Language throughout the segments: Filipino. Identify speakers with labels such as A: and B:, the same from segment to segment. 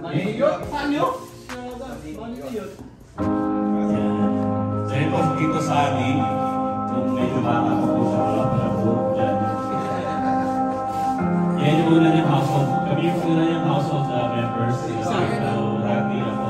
A: Maniyot? Paano? Maniyot.
B: So yun po dito sa amin, nung medyo bata pa po siya, wala pa na po dyan. Yan yung una niyang household. Kami yung una niyang household members. So, happy ako.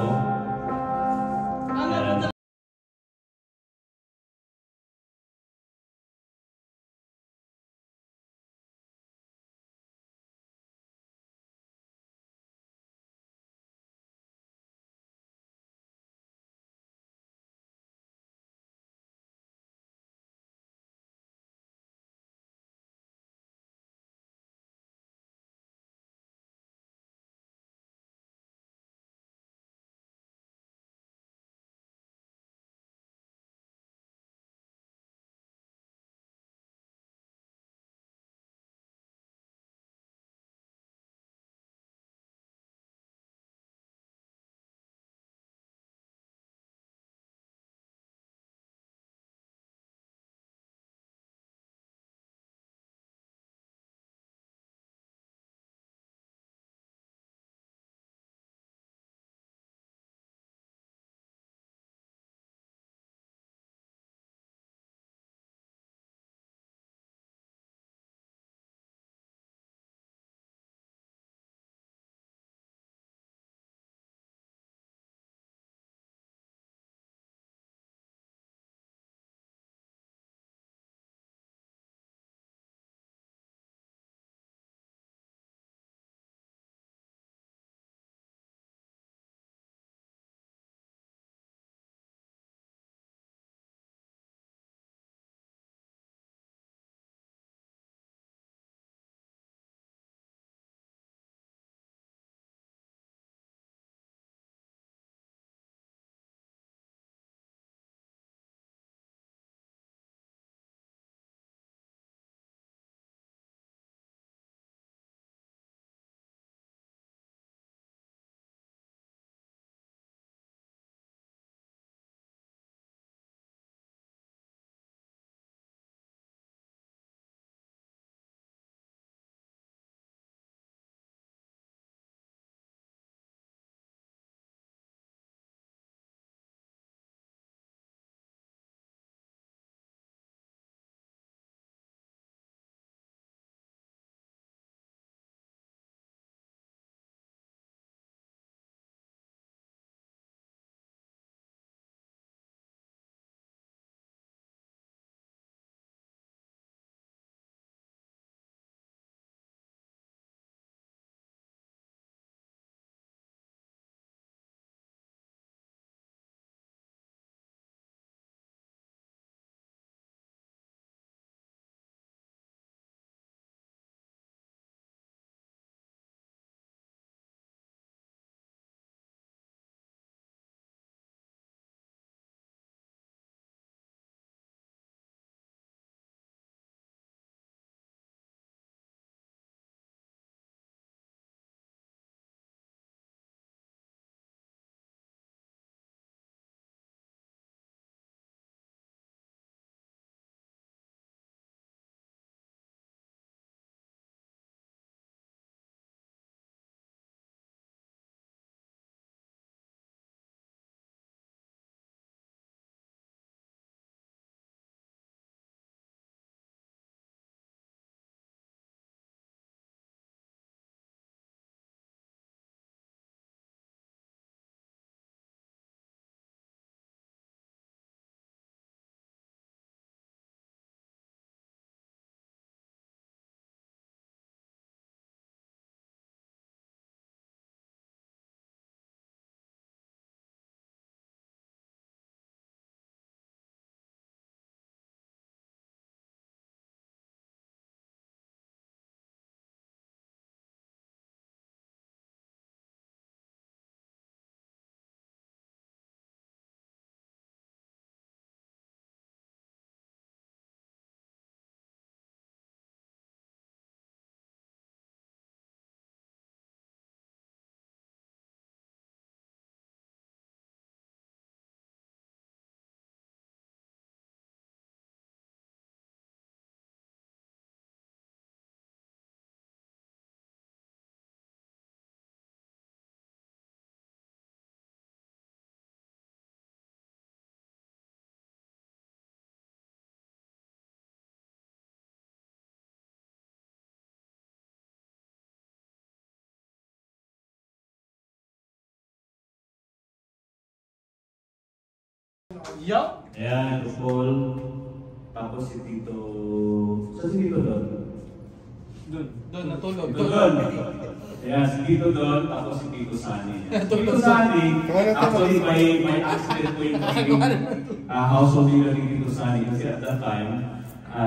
A: Yo!
B: Ayan, ito Paul. Tapos si Tito... Saan si Tito doon?
A: Doon, natulog.
B: Doon. Ayan, si Tito doon, tapos si Tito Sunny. Tito Sunny, actually may accident po yung magiging household nila ni Tito Sunny. Kasi at that time,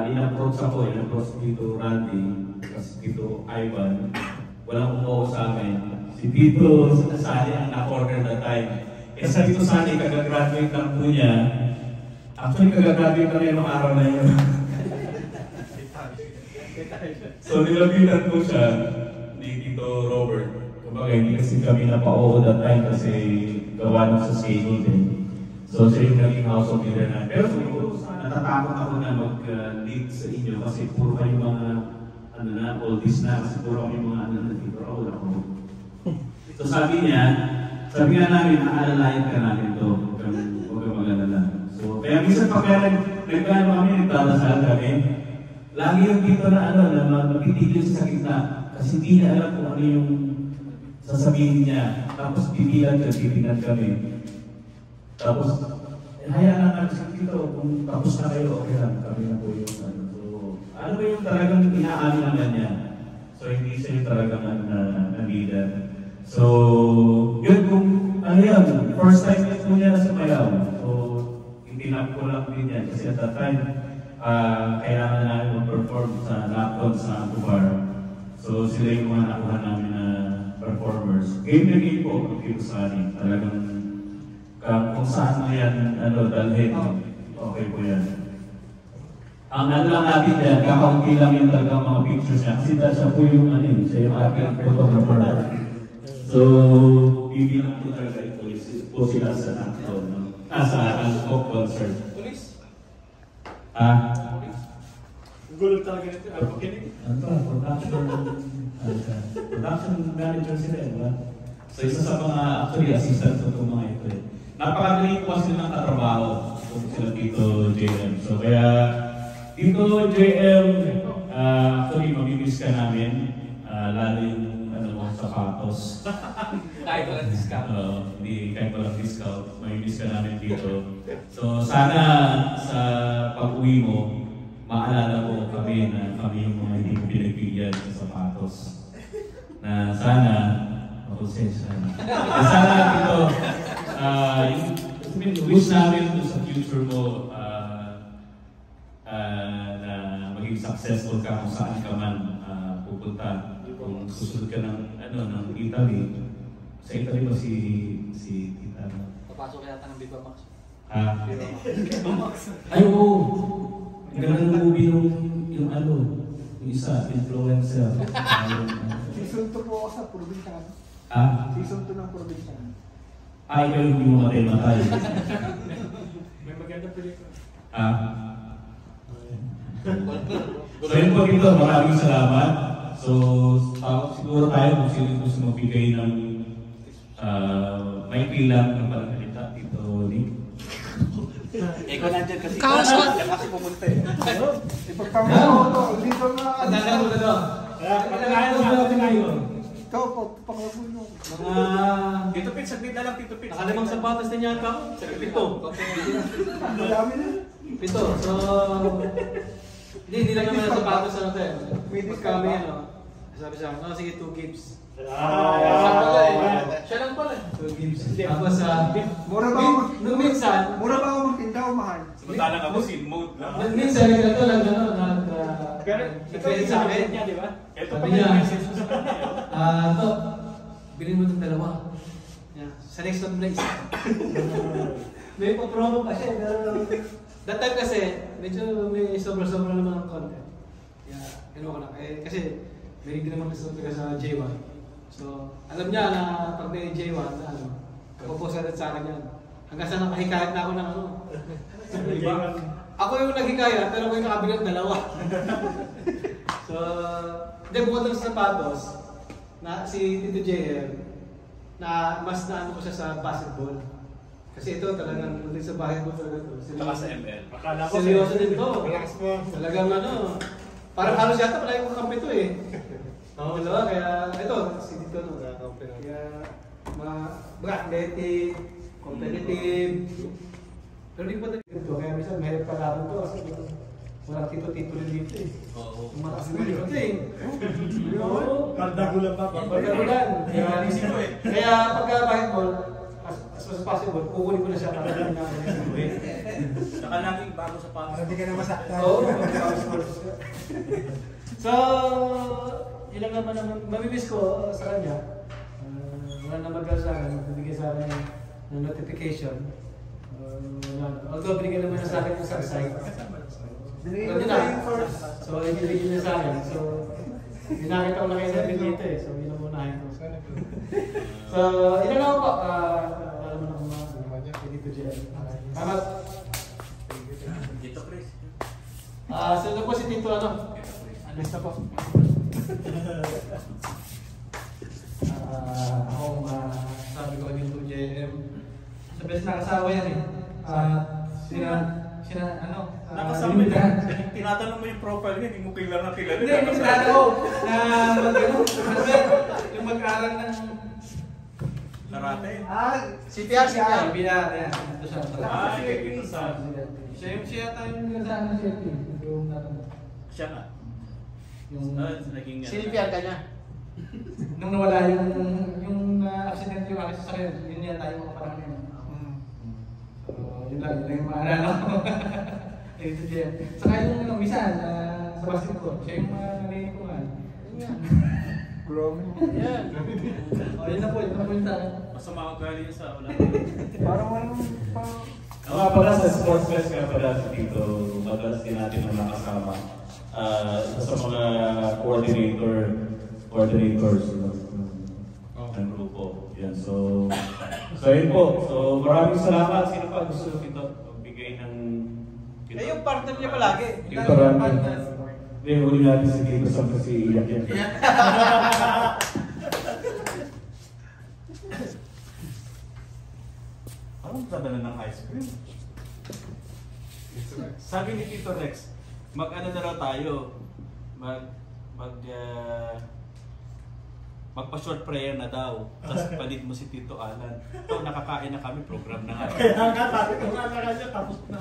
B: in-approach si Tito Randy, kasi Tito Ivan. Walang umuha sa amin. Si Tito Sunny ang na-corner that time. Eh sa Tito Sunny, kagagraduate lang po niya. Actually, kagagraduate lang yung araw na yun. So, nilapitan ko siya ni Tito Robert. Kumbaga, hindi kasi kami napao that time kasi gawa na sa schedule din. So, siya yung naging house of leader na. Pero siguro, natatakot ako na mag-lead sa inyo kasi puro kayo mga oldies na kasi puro kayo mga dito. Wala ko. So, sabi nga namin, aalalayan ka namin ito. Huwag kang mag-alala. So, kaya minsan pagka nagkano kami, nagdadasal kami, lagi yung dito na magtitigil sa gitna kasi hindi niya alam kung ano yung sasabihin niya. Tapos titignan kami. Tapos, hayaan lang namin sa dito, kung tapos na kayo, okay lang, kami na po yung So, ano ba yung talagang inaamin naman niya? So, hindi siya yung talagang leader. So, yun kung ano yan, first time po niya na sumayaw. So, itinap ko lang din yan kasi at that time, kailangan namin mag-perform sa laptop sa Akubar. So, sila yung mga nakuha namin na performers. Game na game po, ang Tito Sunny. Talagang kung saan mo yan dalhin, okay po yan. Ang ano lang natin yan, kakaunti lang yung talagang mga pictures niya. Kasi siya po yung siya yung ating photographer. So, bibilang po talaga ito po sila sa actor, no? Sa folk concert.
A: Police?
B: Gulo talaga nito. Production manager sila, diba? So, isa sa mga, actually, assistant ko itong mga ito. Napakagaling po sila ng katrabaho kung sila dito, JM. So, kaya, dito, JM, actually, mamimiss ka namin. Lalo yung sapatos.
A: Kahit walang discount.
B: Hindi, kahit walang discount. Mamimiss ka namin dito. So, sana sa pag-uwi mo, maalala mo kami na kami yung mga hindi ko pinagbigyan sa sapatos. Na sana, makonsensya na. Sana dito, yung wish namin sa future mo na maging successful ka kung saan ka man pupunta. Kung susunod ka ng Italy, sa Italy ba si Tita?
A: Papasok yata ng Viva Max.
B: Ay, oo. Ang ganda ng movie yung isa, influencer.
C: Season 2 po ako sa probinsya. Season 2 ng probinsya.
B: Ay, kayo hindi mo matay-matay.
A: May magandang pelikula.
B: So yun po dito, maraming salamat. So, siguro tayo kung sino gusto magbigay ng may pilang ng pagkalita dito, Nick.
A: Ikaw nandyan kasi.
C: Kasi pumunta eh. Ipagpamahal ko ito. Dito na.
A: Tandaan mo na doon.
C: Ikaw po, pangalabon mo.
A: Tito Pete, saglit na lang Tito Pete. Nakalimang sapatos na niya ako. Pito.
C: Madami na.
A: Pito. So, hindi lang naman ang sapatos ano tayo. Mas kami sabi siya, sige 2 gigs. Siya lang pala. 2 gigs. Tapos
C: Mura ba ako?
A: nung minsan,
C: Mura ba ako magtinda o mahal?
D: Samantalang ako sin mode lang.
A: nung minsan, ito lang
D: Pero
A: nag-credit sa akin.
D: niya, di ba? Ito pa
A: Sabi
D: yung
A: niya,
D: message mo sa kanya.
A: to, bilhin mo itong dalawa. Sa next one place. May pa-promo pa siya, pero that time kasi, medyo may sobra-sobra naman ang content. Kaya, ko na. Kasi, may hindi naman gusto ko sa J1. So, alam niya na pag may J1, kapopost agad sa akin yan. Hanggang sa nakahikayat na ako ng diba? Ako yung naghikayat, pero ako yung nakabilang dalawa. So, hindi, bukod lang sa sapatos, na si Tito JM, na mas naano ko siya sa basketball. Kasi ito talagang hindi sa basketball talaga ito.
D: Saka sa ML.
A: Seryoso din ito. Talagang parang halos yata pala yung kampi ito eh. Dalawa, kaya ito, si Tito kaya mga athletic, competitive, Pero hindi ko pa dito, kaya minsan mahirap kalaban to kasi walang tito-titulo dito eh.
D: Oo.
A: Tumakas na dito eh. Oo.
C: Kardagulan pa.
A: Kardagulan. Kaya pagka basketball, as much as possible, kukunin ko na siya para lang namin sa buhay.
D: Saka laging bago sa
C: Para
D: pangit.
C: di ka na masaktan.
A: Oo, so, ilang naman naman, mamimiss ko sa kanya. Wala na mag sa akin, magbibigay sa akin ng notification. Although binigyan naman na sa akin yung site.
C: Binigyan ko na yung first.
A: So, ibigay niya sa akin. So, binakita ko na kayo natin dito eh. So, yun ang unahin ko. So, yun lang ako po. Alam mo na kung mga dito dyan. Tama.
D: Dito, Chris.
A: Sunod po si Tito ano? Ano po? Ako, sabi ko dito JM. Sa best nakasawa yan eh.
D: Nakasama niya. Tinatanong mo yung profile niya, hindi mo kilala na kilala.
A: Hindi, hindi kilala ko na yung mag-aral ng
D: Narate.
A: CPR. Yan. Ito siya.
D: Kay Tito Sam.
A: Siya tayo yung nagsasabi ng CFP. Yung
D: Siya nga.
A: yung
D: Naging
A: CPR ka niya. Nung nawala yung accident yung aking sasakyan, yun yan tayo mga parang yun. So, yun lang yung maalala ko. Ito dyan. Saka yung minsan, sa basketball, siya yung narinig ko nga. Yun yan. Yan. O, yun na po yung sa akin.
D: Masama ang galing niya sa wala.
C: Parang walang pang...
B: Mga pala sa sports fest nga pala dito, madalas din natin na nakasama. Isa sa mga coordinators ng grupo. Yan, so yun po. So maraming salamat. Sino pa gusto dito magbigay ng...
A: Yung partner niya palagi.
B: Dito Randy. Hindi, huli natin si Tito Sam kasi iyak yan.
D: Anong sadala ng ice cream? Sabi ni Tito Rex, mag-ano na raw tayo, magpa-short prayer na daw, tapos palit mo si Tito Alan. Ito, nakakain na kami, program na nga.
C: Kaya nga, sabi ko nga na kanya, tapos na.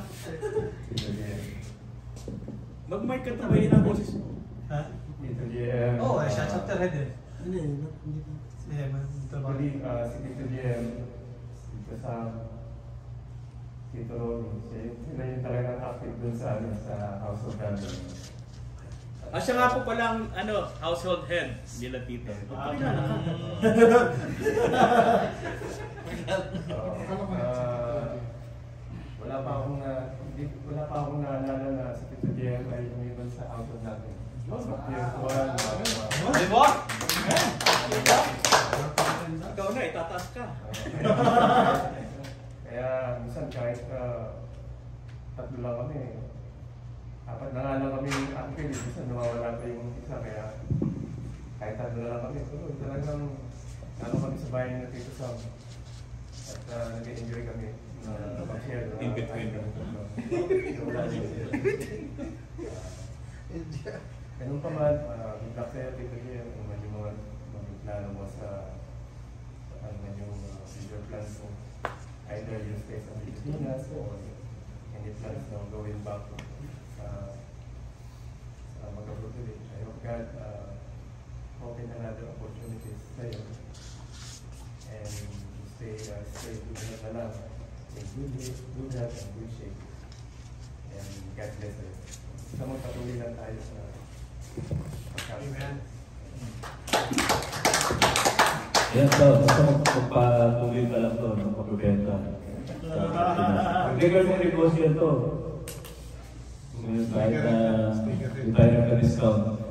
D: Mag-mic ka tabay na boses mo.
C: Ha?
B: Tito GM.
A: siya chapter head eh.
C: Hindi.
B: Actually, si Tito GM, Tito Sam, Tito Robin, sila yung talagang active dun sa House of Gathering.
D: Siya nga po palang household head nila Tito.
B: Wala pa akong naalala na si Tito GM ay umiwan sa House of Gathering.
A: Di ba?
D: Ikaw na, itataas ka.
B: Kaya minsan kahit tatlo lang kami, apat na nga lang kami actually, minsan nawawala pa yung isa, kaya kahit tatlo lang kami, pero talagang kami sa bahay na Tito Sam at nag-enjoy kami na mag-share.
D: In between.
B: Ganun pa man, good luck sa'yo Tito Gio, kung man yung mga plano mo sa yung future plans mo. Either you stay sa Pilipinas or any plans na going back sa mag-abroad ulit. I hope God open another opportunities sa'yo. And stay good na lang. In good health and good shape. And God bless you. Basta magpatuloy lang tayo sa pagkakaroon. Yan to, basta magpatuloy ka lang to, magpapibenta. Magdigal mong negosyo to. Kahit na hindi tayo nagka-discount.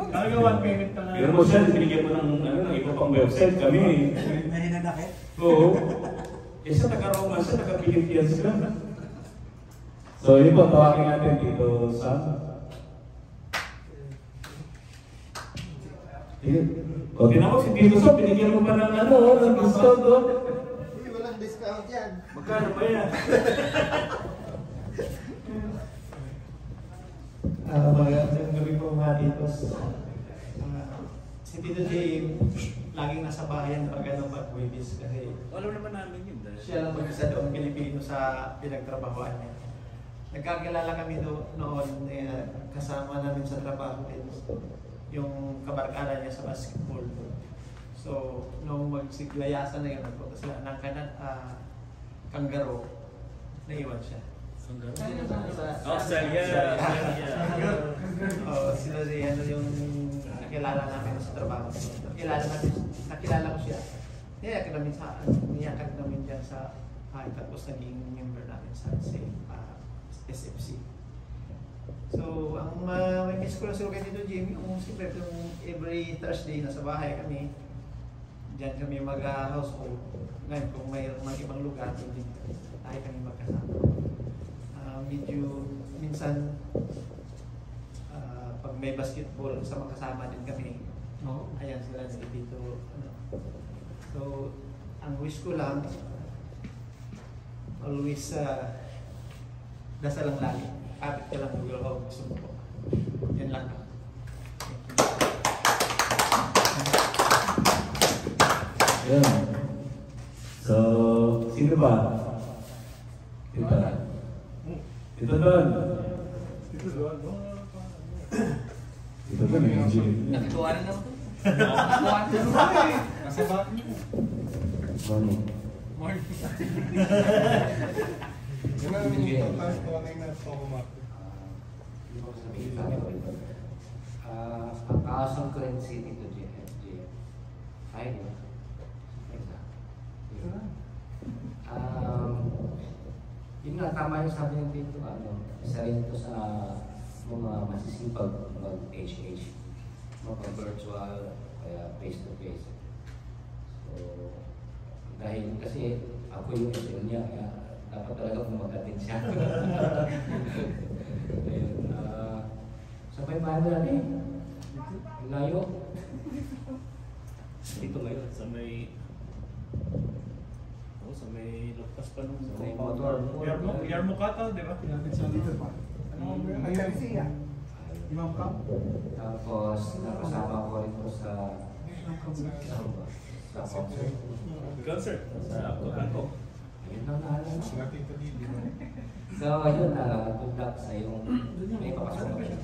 C: Talaga one payment pa
B: Pero mo siya, binigyan mo ng iba pang website kami.
C: Nahinanakit?
B: Oo. Isa taga-Roma siya, taga-Pilipinas ka. So yun po, tawagin natin dito Sam. O, tinan mo si Tito Sam, binigyan mo pa ng ng discount doon.
C: Hindi, walang discount yan.
B: Magkano ba yan?
A: Magandang gabi po mga titos. Si Tito J,
E: laging nasa bahayan pag pag-Webis kasi
D: Alam naman namin yun.
E: siya lang mag-isa doon Pilipino sa pinagtrabahoan niya. Nagkakilala kami noon, kasama namin sa trabaho din yung kabarkada niya sa basketball. So, nung magsiglayasan na yun, nagpunta sila ng kangaroo, naiwan siya.
D: Australia.
E: Sila yung nakilala namin sa trabaho. Nakilala ko siya. Niyakan namin dyan sa tapos naging member namin sa SFC. So, ang may miss ko lang siguro kay Tito Jimmy, yung siyempre yung every Thursday nasa bahay kami, dyan kami mag-household. Ngayon, kung may ibang lugar, hindi tayo kami magkasama. Medyo minsan pag may basketball sama kasama din kami. Ayan sila dito. So ang wish ko lang always dasal lang lagi. Kapit ka lang mag gusto mo po. Yan lang.
B: Yan. So, sino ba? Ito doon.
C: Dito doon, no?
B: Ito doon, yung engineer.
E: Nakituwa na naman.
C: Nasa back niyo.
B: Morning.
C: Yan na namin yung total tunay na ito kumakit.
F: Ang kaasang current city to JFJ. Ay, di ba? Yun nga, tama yung sabi ng dito, isa rin ito sa mga masisipag mag-HH, mag-virtual, kaya face-to-face. So, dahil kasi ako yung ito niya, kaya dapat talaga kung mag-attend siya. Ayun, sabay ba natin? Layo? Dito ngayon.
D: Sa may lakas pa nung
F: May motor.
D: Yarmo Kata, di ba?
C: Pinapit sa dito pa. Ano ba? Ay, siya. Imam Kam?
F: Tapos, nakasama ko rin po sa concert.
D: Concert sa Bangkok.
F: Ayun lang naalala.
C: Natin ito dito.
F: So, ayun na, good luck sa yung may papasok ko siya.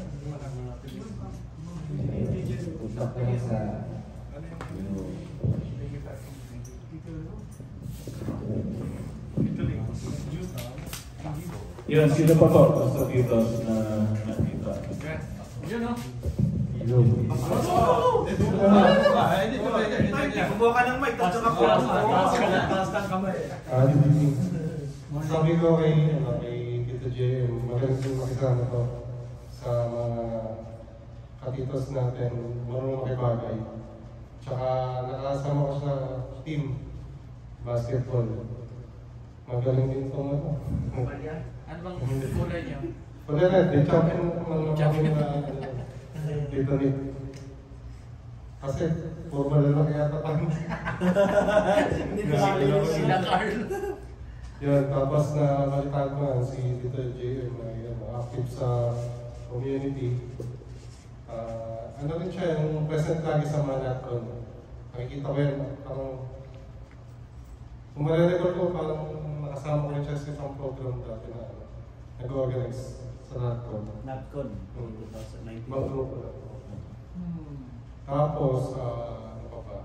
F: Good luck na sa
B: Yun, sino pa po? Gusto dito na nakita.
A: Yun, no?
B: Yun.
E: Kumuha ka ng mic, tapos ako.
A: Taas ng kamay.
C: Sabi ko kay Tito J, magaling yung makisama to sa mga katitos natin, marunong makibagay. Tsaka nakasama ko sa team basketball. Magaling din itong ano.
E: Ano bang kulay niya?
C: Wala na, di champion naman naman Tito Nick. Kasi formal na lang yata tayo.
E: Sila Carl.
C: Yun, tapos na balitaan ko nga si Tito J, active sa community. Ano rin siya, yung present lagi sa Manhattan. Nakikita ko yan, parang kung marirecord ko, parang nakasama ko rin siya sa isang program dati na nag-organize sa Natcon.
D: Natcon, 2019.
C: Ibang grupo lang. Tapos, ano pa ba?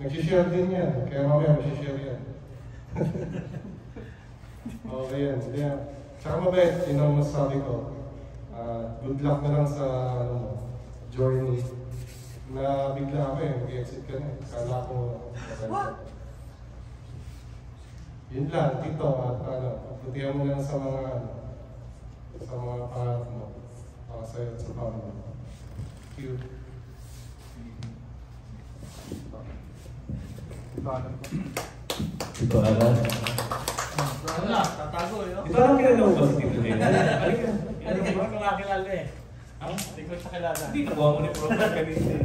C: Nag-share din yan, kaya mamaya mag-share yan. Okay yan. Tsaka mabait, yun ang masasabi ko. Good luck na lang sa journey. Na bigla ako mag-exit ka na Kala ko, yun lang, Tito, at putihan mo lang sa mga pangarap mo. Para sa'yo at sa pamilya. Thank you.
B: Ito alam.
E: Wala, tatago yun.
B: Ito alam kilala mo ba si Tito J?
E: Ano ba kung kakilala eh? Hindi ko siya kilala.
D: Hindi, nakuha mo ni program kanina eh.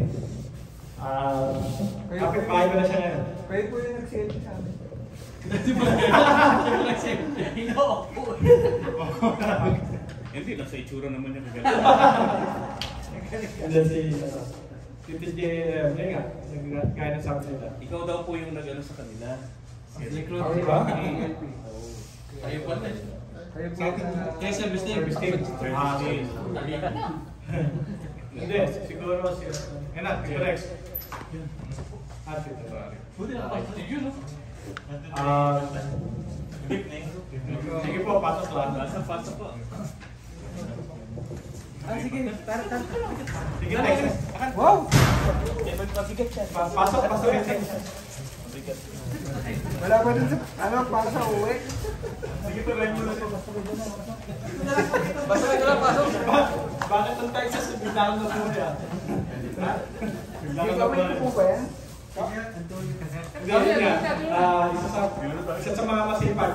E: Kapit pahay ko na siya ngayon.
C: Kayo po yung nag-selfie sa amin.
D: Hindi, nasa itsura naman niya kagala.
E: Andyan si Tito J, yun nga, gaya ng sabi nila.
D: Ikaw daw po yung nag-ano sa kanila.
A: Recruit.
C: Ako ba?
D: Kayo pa na.
A: Kaya service name.
E: Hindi, siguro si... Yan na, Tito Rex. Tito Rex.
D: Buti nakapasok yun, no?
E: Sige po, pasok lang.
D: Pasok po.
A: Sige, tara.
E: Sige, Rex.
A: Wow!
E: Pasok.
A: Wala ba dun sa, para sa uwi?
E: Sige, tuloy mo na ito.
A: Basta ito lang, pasok.
E: Bakit ang Texas? Biglang na po yan. Ha? Biglang na po yan. Ganyan nga, isa sa mga masipag,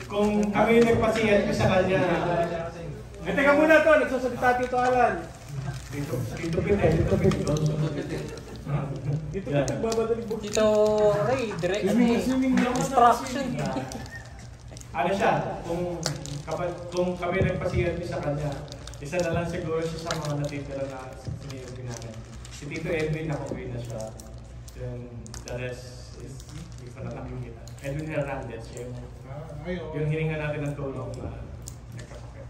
E: kung kami nagpasiyat ko sa kanya,
D: Teka muna to, nagsasalita Tito Alan.
E: dito
D: nagbabadaling bukas.
G: Tito Ray, direct instruction.
E: ano siya, kung kami nagpasiyat ko sa kanya, isa na lang siguro siya sa mga natitira na sinilipin namin. Si Tito Edwin, nakauwi na siya. The rest is, hindi pa na nakikita. Edwin Hernandez, yung hininga natin ng tulong na nagkakapit.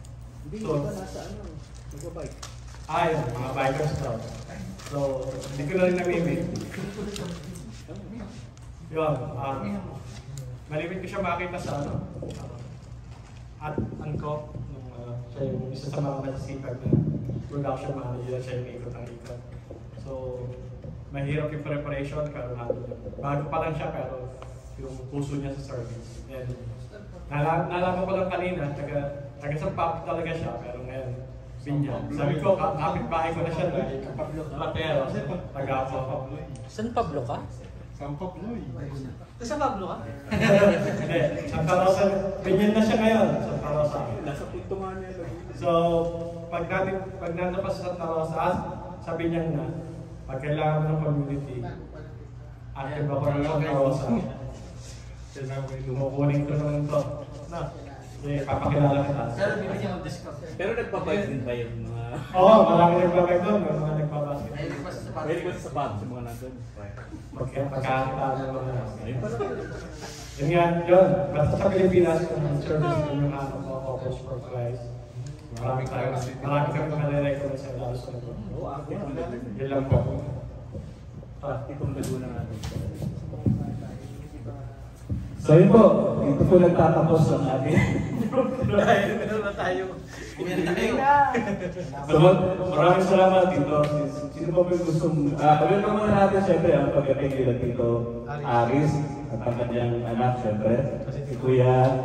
E: So,
D: nasa ano, nag-bike.
E: yun, mga bikers daw. So, hindi ko na rin namimig. Yun, malimit ko siya makita sa at Angkop, siya yung isa sa mga masisipag na production manager, siya yung ikot ang ikot. So, mahirap yung preparation, pero bago pa lang siya, pero yung puso niya sa service. And nalaman ko lang kanina, taga sa pub talaga siya, pero ngayon, Binyan. Sabi ko, kapit-bahay ko na siya dahil rapero, taga-Pablo.
G: San Pablo ka?
C: San Pablo
A: Sa Pablo ka?
E: Hindi, Santa Rosa, Binyan na siya ngayon, Santa Rosa.
D: Nasa punto nga niya.
E: So, pag nandun pa sa Santa Rosa, sabi niya na, pag kailangan mo ng community, active ako ng Santa Rosa. Kumukunin ko naman ito. Na, papakilala kita.
A: Pero bibigyan ng discount.
D: Pero nagpapayag din ba yung mga...
E: Oo, marami nagbabay doon, may mga nagbabasket.
D: Pwede ko sa pub, sa mga nandun.
E: Pagkakita ng mga...
D: Ayun pala.
E: Yun nga, yun. Basta sa Pilipinas, yung service ng mga focus for Christ. Marami kami nare-recommend sa lalo sa ito.
D: Oo, ako.
E: Yun lang po.
D: Itong Laguna natin.
B: So yun po, ito po nagtatapos ang ating.
A: Meron na tayo.
B: So maraming salamat dito. Sino pa po yung gustong... Pagyan pa muna natin siyempre ang pagdating nila dito Aris at ang kanyang anak siyempre. Si Kuya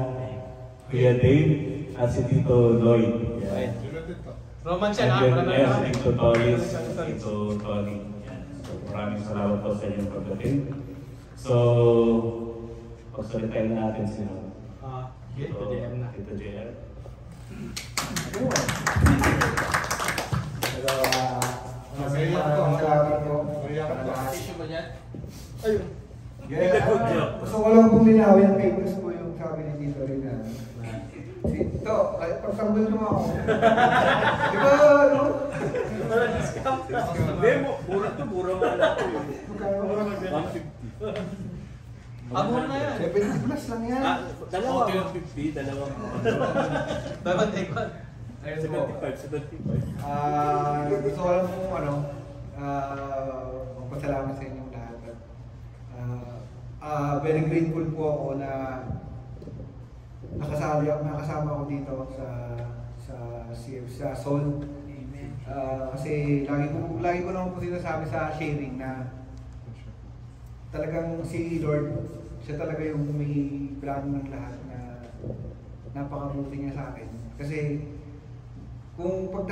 B: Dave at si Tito Lloyd. Yan.
A: Roman siya na.
B: And then, yes, Tito Toris, Tito Tony. Yan. So maraming salamat po sa inyong pagdating. So, pagsalitayin natin sino.
A: Tito JM na.
B: Tito JM.
A: Issue mo dyan?
H: Gusto ko lang pong linawin kay Chris po yung sabi ni Tito rin na Tito, pagtanggol mo ako. Di ba, ano?
D: Hindi mo, mura nga lang ito yun.
A: Mura na yan.
H: 70 plus lang yan.
D: Dalawa. 50, dalawang.
A: Dapat ikot.
H: Ayun po.
D: 75.
H: Gusto ko lang pong magpasalamat sa inyong lahat. Very grateful po ako na nakasama ako dito sa Soul. Kasi lagi ko naman po sinasabi sa sharing na talagang si Lord, siya talaga yung may plano ng lahat na napakabuti niya sa akin. Kasi kung pag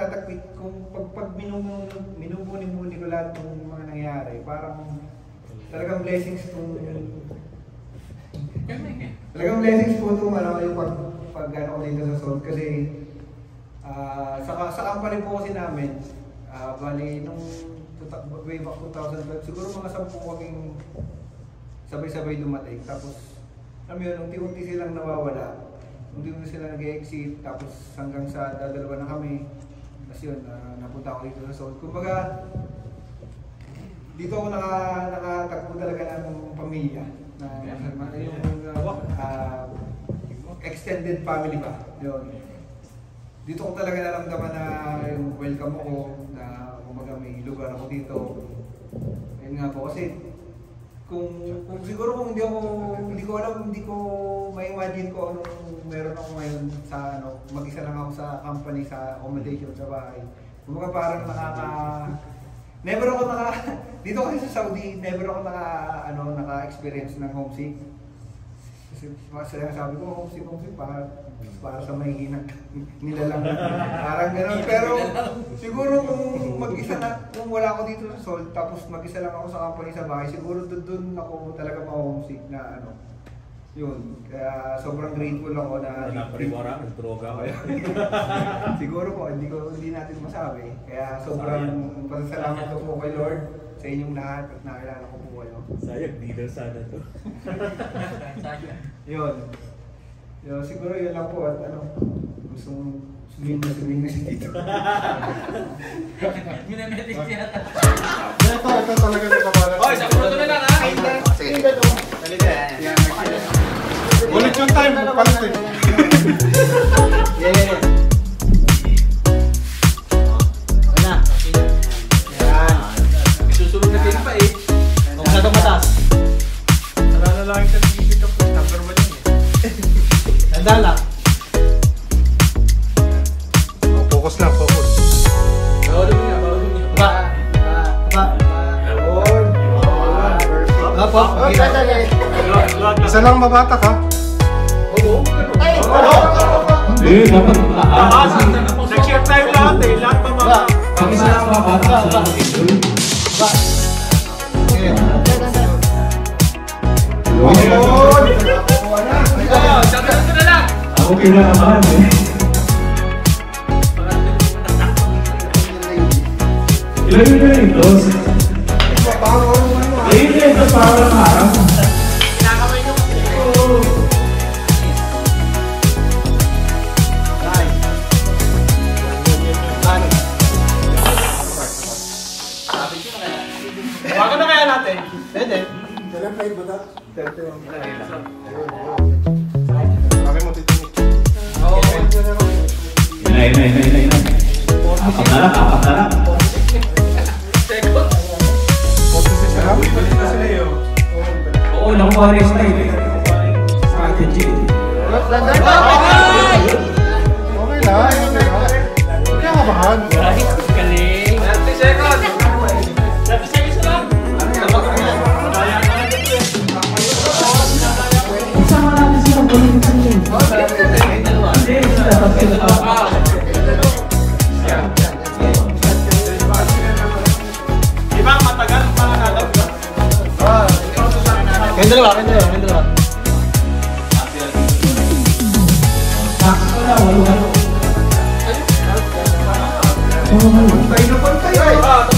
H: minumuni ko lahat ng mga nangyari, parang talagang blessings po yung pag ano ko dito sa Soul. Kasi sa company po kasi namin, bali nung way back 2012, siguro mga 10 kaming sabay-sabay dumating. Tapos, alam mo yun, unti-unti silang nawawala. Unti-unti silang nag-exit. Tapos hanggang sa dalawa na kami. Tapos yun, napunta ako dito sa Soul. Kumbaga, dito ako nakatagpo talaga ng pamilya. Yung extended family ba? Yun. Dito ko talaga naramdaman na yung welcome ako, na kumbaga may lugar ako dito. Ayun nga po, kasi kung siguro kung hindi ko ma-imagine ko anong meron ako ngayon sa mag-isa lang ako sa company, sa accommodation, sa bahay. Kumbaga parang dito kasi sa Saudi, never ako naka-experience ng homesick. Kasi sabi ko, homesick para sa may hinang nila lang. Parang gano'n. Pero siguro kung wala ako dito sa Seoul, tapos mag-isa lang ako sa company sa bahay, siguro doon ako talaga ma-homesick na yun. Kaya sobrang grateful ako na
D: droga ako.
H: Siguro po, hindi natin masabi. Kaya sobrang pasasalamat ko po kay Lord sa inyong lahat at nakilala ko po kayo.
D: Sayang, leader sana to.
H: Yun. Siguro yun lang po at gusto sabihin na si Tito.
E: Minametik siya.
C: Ito talaga na kabalan.
E: Oy, sa photo na lang ha.
H: Sige.
C: Ulit yung time, palit eh.
A: Yeah. Wala. Yan.
E: Susunod na din pa eh.
A: Kung sa itong matas.
E: Wala na lang yung certificate of number 1 yun eh.
A: Tanda lang.
C: Focus lang, focus.
E: Bawal mo niya.
C: Isa lang mabata ka.
B: Dapat taas.
E: Nag-share tayo lahat eh. Lahat pa mga.
B: Pag isa lang mabata sa
E: Sabi na lang.
B: ako kinakabahan eh. Ilan yun na ito? Ayun na ito parang harap.
E: Kinakamay nyo kasi. Bago na kaya natin?
A: Pwede.
C: Bakit mo titinig?
B: Ina. Apat na lang.
E: Second.
B: Oo, nakuha rin sila eh. Strategy.
C: Okay lang. Huwag kang kabahan.
G: Galing.
E: 30 seconds. 30 seconds lang.
B: Isama natin silang bulitin sila. Hindi, sila.
E: Diba matagal pa nalap ka?
A: Kayong dalawa.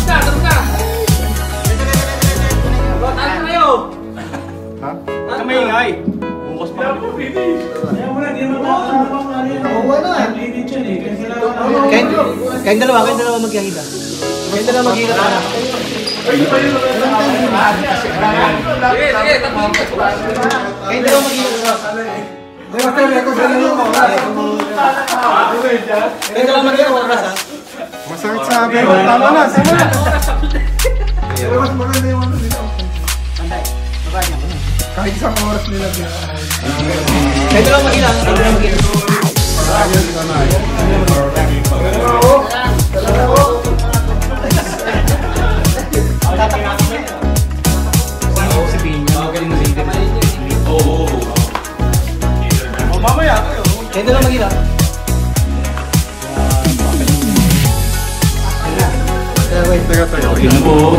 E: Tapos na. Taas na kayo.
C: Ha?
E: Kamay ingay. Bukas pa kami.
B: Kaya wala, di naman makakabang
A: Oo, ano eh.
B: Lilit yan eh. Kasi sila
A: Kayong dalawa maghihila. Kayong dalawa maghihila ka na.
E: Sige, tapos
A: Kayong dalawa maghihila ka na. Kayong dalawa maghihila ka na.
C: Masakit sa akin. Tama na.
H: Mas maganda yung dito.
C: Kahit isang oras nila din.
A: Kayong dalawa maghihila ka na.
E: mamaya kayo.
A: Kayong dalawa maghihila.
C: Teka.
B: Okay na po.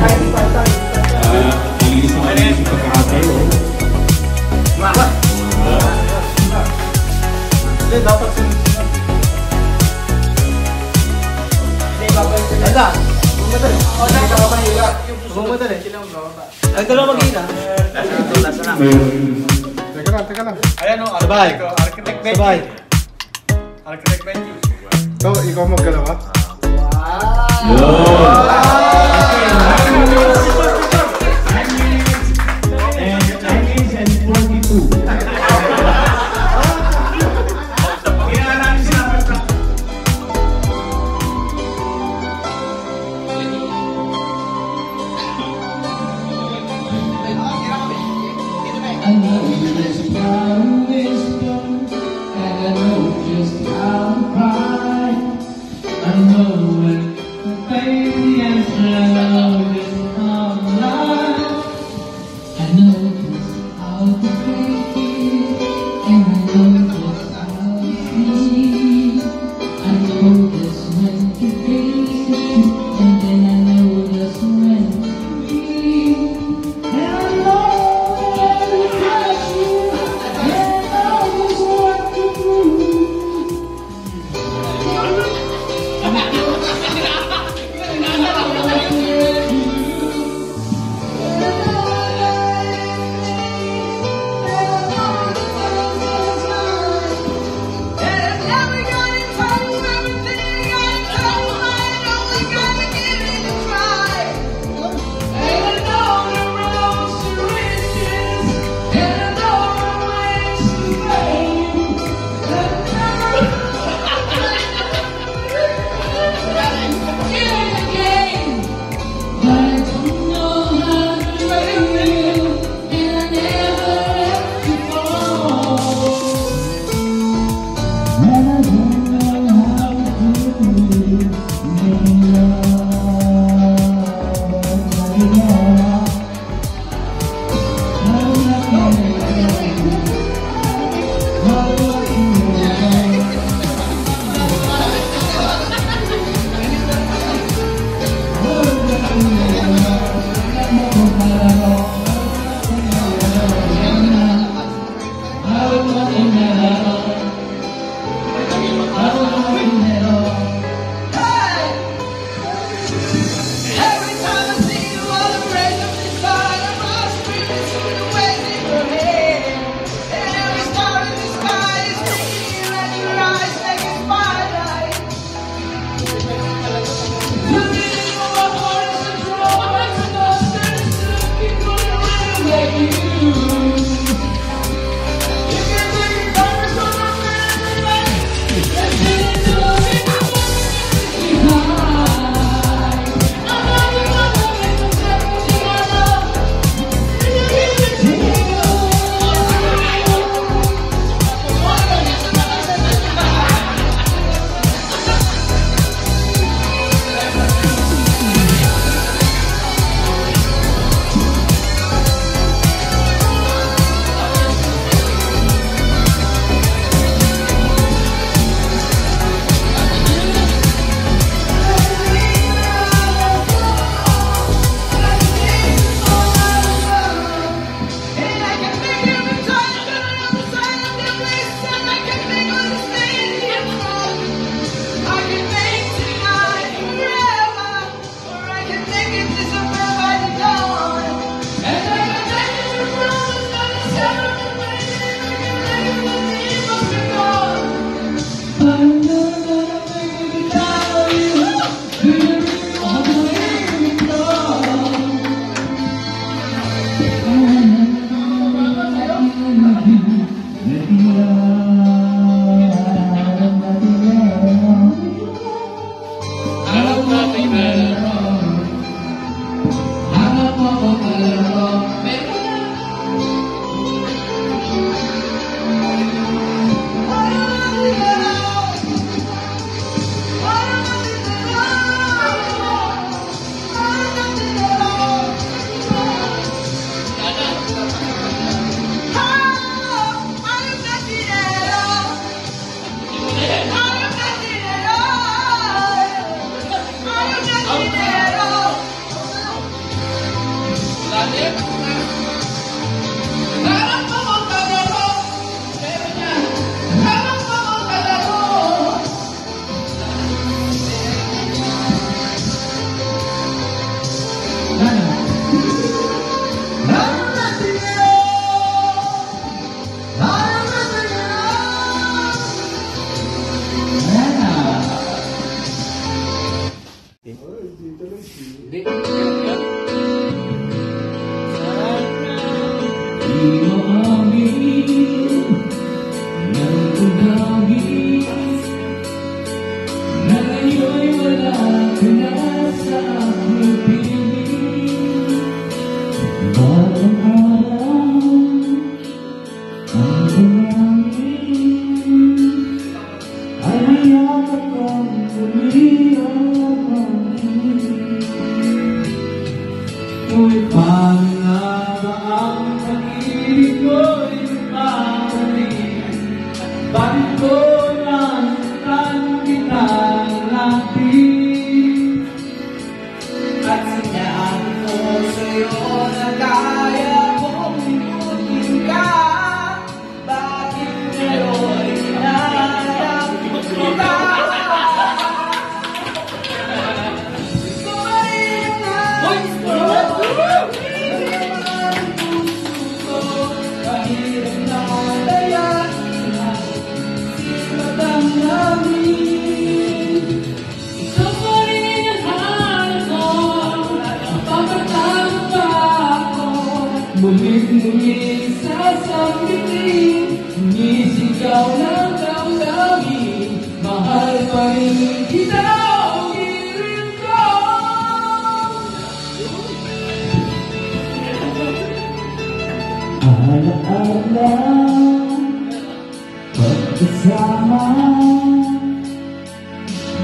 B: Malinis na malinis yung pagkakatayo.
A: Hindi, dapat sunod-sunod. Tanda! Huwag madali. Ang dalawa maghihila.
C: Teka lang.
E: Ayan o,
A: Sabay.
E: Architect Benji.
A: Sabay.
E: Architect Benji.
C: Ikaw maggalawa?
B: Yun.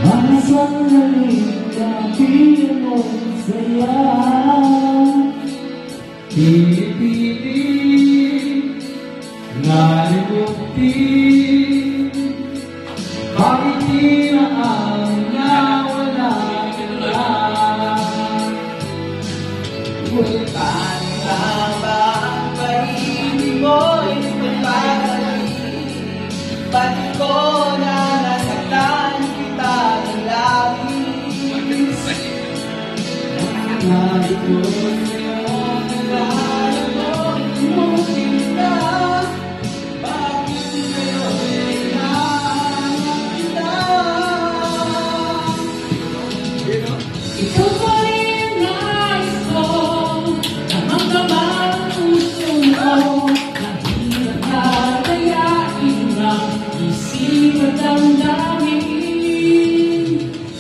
I: Mana sang nalita, di mo saya. Pinipilit nalimutin, bakit di na ang nawala na? Ngunit paano nga ba ang pag-ibig mo'y nagpapagaling? Bakit ko na nasaktan kita ng labis? Nangangari ko sa'yo, nangangari mo, imusin ka. Bakit ngayon hinahanap kita? Ikaw pa rin nais ko, damang-damang puso ko. Nahirap na kayain ang isip at damdamin.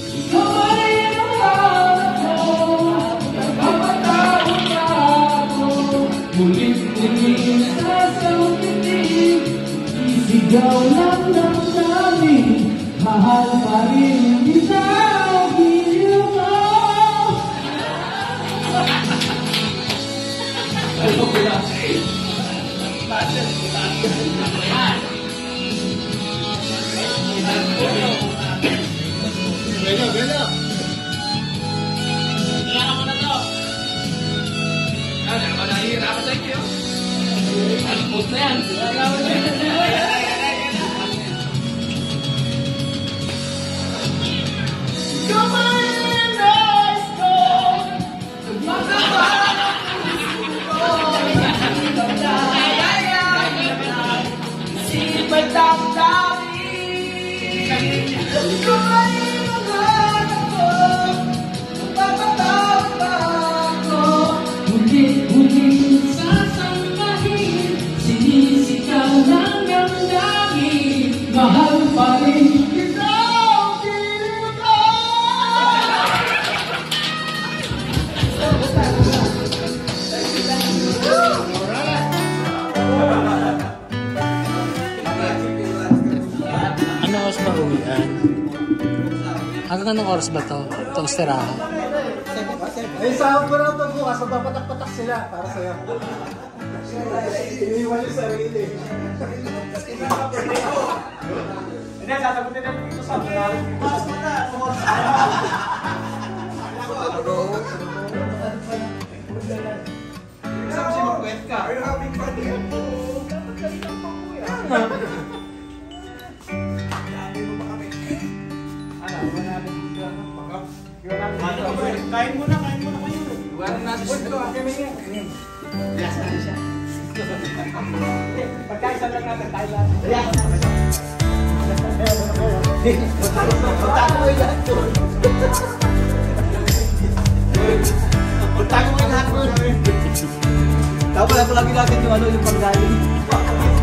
I: Ikaw pa rin ang hanap ko, nagpapatawag ka ako. Mulit-mulit sa iyong piling, isigaw ng damdamin. Mahal pa rin kita, giliw ko. Ano ko yan? Gano. Kailangan mo na to. Ano ba nahihirapan sa inyo? Alpot na yan. Kumain na ito. Sipat ang dami. Kumain ang hanap ko. Magpapatawag pa ako. Huli-huli sasambahin, sinisigaw ng damdamin. Mahal pa rin kita, giliw ko.
G: Ano oras ba uwian? Hanggang anong oras ba to? Itong stirahan?
E: Ay, sahod ko na ito bukas, magpapatak-patak sila para sa'yo. Iniwan yung sarili. Hindi, sasagutin natin dito sa mga. Bukas mo na! Isa kasi mag-wet ka. Are you having fun here? Dapat kalitang pa po yan. Dami mo ba kami? Ano, iwan natin dito. Kain mo na kayo. Iwanan natin siya. Bilas na siya. Pagkaisa lang natin, tayo lang. Punta ko yung lahat doon. Punta ko yung lahat doon. Tapos lagi natin yung pagkain.